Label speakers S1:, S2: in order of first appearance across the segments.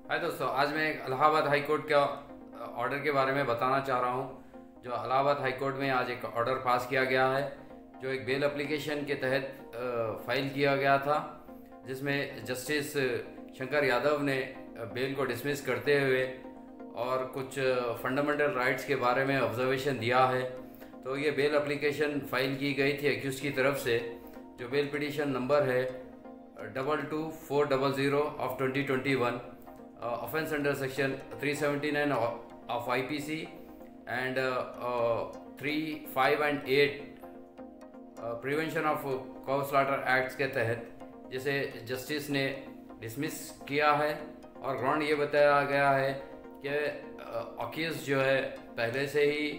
S1: हाय दोस्तों, आज मैं एक इलाहाबाद हाई कोर्ट का ऑर्डर के बारे में बताना चाह रहा हूँ। जो इलाहाबाद हाई कोर्ट में आज एक ऑर्डर पास किया गया है, जो एक बेल एप्लीकेशन के तहत फाइल किया गया था, जिसमें जस्टिस शंकर यादव ने बेल को डिसमिस करते हुए और कुछ फंडामेंटल राइट्स के बारे में ऑब्जर्वेशन दिया है। तो ये बेल एप्लीकेशन फाइल की गई थी एक्यूज की तरफ से। जो बेल पिटीशन नंबर है 22400 of 2021, offense under section 379 of IPC and 3, 5 and 8 prevention of cow slaughter acts के तहत जिसे जस्टिस ने डिसमिस किया है। और ग्राउंड ये बताया गया है कि अक्यूज जो है पहले से ही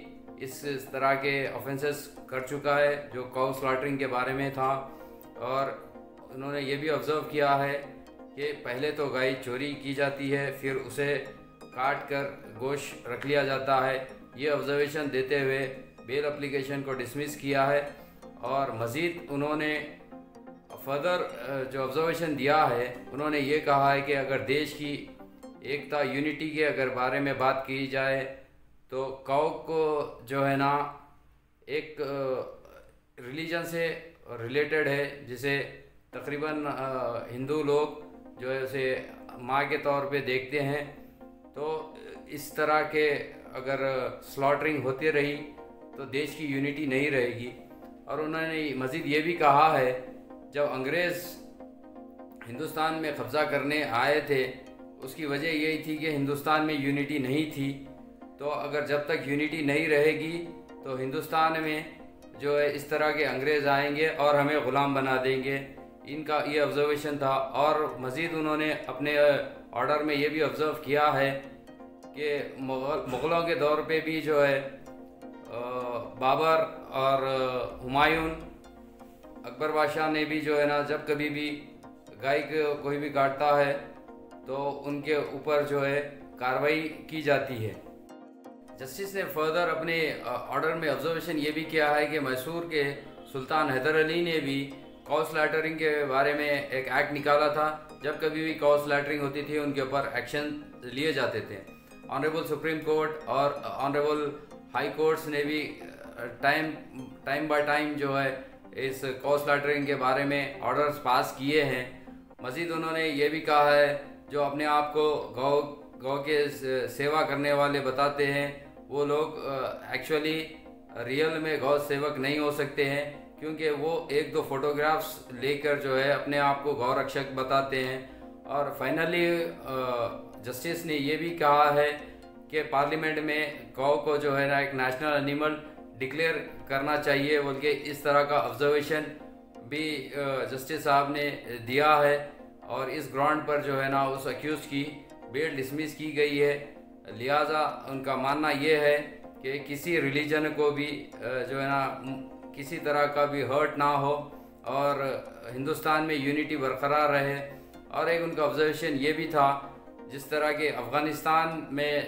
S1: इस तरह के ऑफेंसेस कर चुका है जो काउ स्लॉटरिंग के बारे में था। और उन्होंने ये भी ऑब्जर्व किया है कि पहले तो गाय चोरी की जाती है, फिर उसे काट कर गोश्त रख लिया जाता है। ये ऑब्जर्वेशन देते हुए बेल एप्लीकेशन को डिसमिस किया है। और मज़ीद उन्होंने फर्दर जो ऑब्जर्वेशन दिया है, उन्होंने ये कहा है कि अगर देश की एकता यूनिटी के अगर बारे में बात की जाए तो काउ को जो है ना एक रिलीजन से रिलेटेड है, जिसे तकरीबन हिंदू लोग जो है उसे माँ के तौर पे देखते हैं। तो इस तरह के अगर स्लॉटरिंग होती रही तो देश की यूनिटी नहीं रहेगी। और उन्होंने मज़ीद ये भी कहा है, जब अंग्रेज़ हिंदुस्तान में कब्ज़ा करने आए थे उसकी वजह यही थी कि हिंदुस्तान में यूनिटी नहीं थी। तो अगर जब तक यूनिटी नहीं रहेगी तो हिंदुस्तान में जो है इस तरह के अंग्रेज़ आएंगे और हमें ग़ुलाम बना देंगे। इनका ये ऑब्जर्वेशन था। और मज़ीद उन्होंने अपने ऑर्डर में ये भी ऑब्ज़र्व किया है कि मुग़लों के दौर पे भी जो है बाबर और हुमायूं, अकबर बादशाह ने भी जो है ना जब कभी भी गाय को कोई भी काटता है तो उनके ऊपर जो है कार्रवाई की जाती है। जस्टिस ने फर्दर अपने ऑर्डर में ऑब्जर्वेशन ये भी किया है कि मैसूर के सुल्तान हैदर अली ने भी काउ स्लॉटरिंग के बारे में एक एक्ट निकाला था। जब कभी भी काउ स्लॉटरिंग होती थी उनके ऊपर एक्शन लिए जाते थे। ऑनरेबल सुप्रीम कोर्ट और ऑनरेबल हाई कोर्ट्स ने भी टाइम बाय टाइम जो है इस काउ स्लॉटरिंग के बारे में ऑर्डर्स पास किए हैं। मज़ीद उन्होंने ये भी कहा है, जो अपने आप को गौ के सेवा करने वाले बताते हैं, वो लोग एक्चुअली रियल में गौ सेवक नहीं हो सकते हैं, क्योंकि वो एक दो फोटोग्राफ्स लेकर जो है अपने आप को गौ रक्षक बताते हैं। और फाइनली जस्टिस ने ये भी कहा है कि पार्लियामेंट में गौ को जो है ना एक नेशनल एनिमल डिक्लेयर करना चाहिए, बोल के इस तरह का ऑब्जर्वेशन भी जस्टिस साहब ने दिया है। और इस ग्राउंड पर जो है ना उस अक्यूज की बेल डिसमिस की गई है। लिहाजा उनका मानना ये है कि किसी रिलीजन को भी जो है ना किसी तरह का भी हर्ट ना हो और हिंदुस्तान में यूनिटी बरकरार रहे। और एक उनका ऑब्जर्वेशन ये भी था, जिस तरह के अफ़गानिस्तान में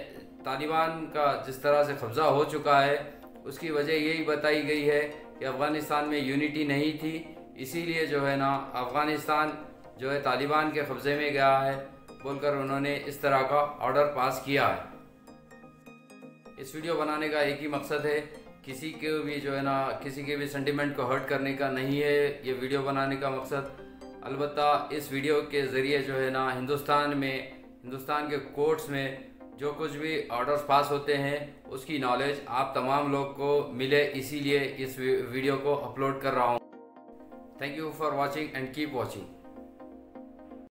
S1: तालिबान का जिस तरह से कब्ज़ा हो चुका है, उसकी वजह यही बताई गई है कि अफ़गानिस्तान में यूनिटी नहीं थी, इसीलिए जो है ना अफ़गानिस्तान जो है तालिबान के कब्ज़े में गया है, बोलकर उन्होंने इस तरह का ऑर्डर पास किया है। इस वीडियो बनाने का एक ही मकसद है, किसी के भी जो है ना किसी के भी सेंटिमेंट को हर्ट करने का नहीं है ये वीडियो बनाने का मकसद। अलबत्ता इस वीडियो के ज़रिए जो है ना हिंदुस्तान के कोर्ट्स में जो कुछ भी ऑर्डर्स पास होते हैं उसकी नॉलेज आप तमाम लोग को मिले, इसीलिए इस वीडियो को अपलोड कर रहा हूँ। Thank you for watching and keep watching.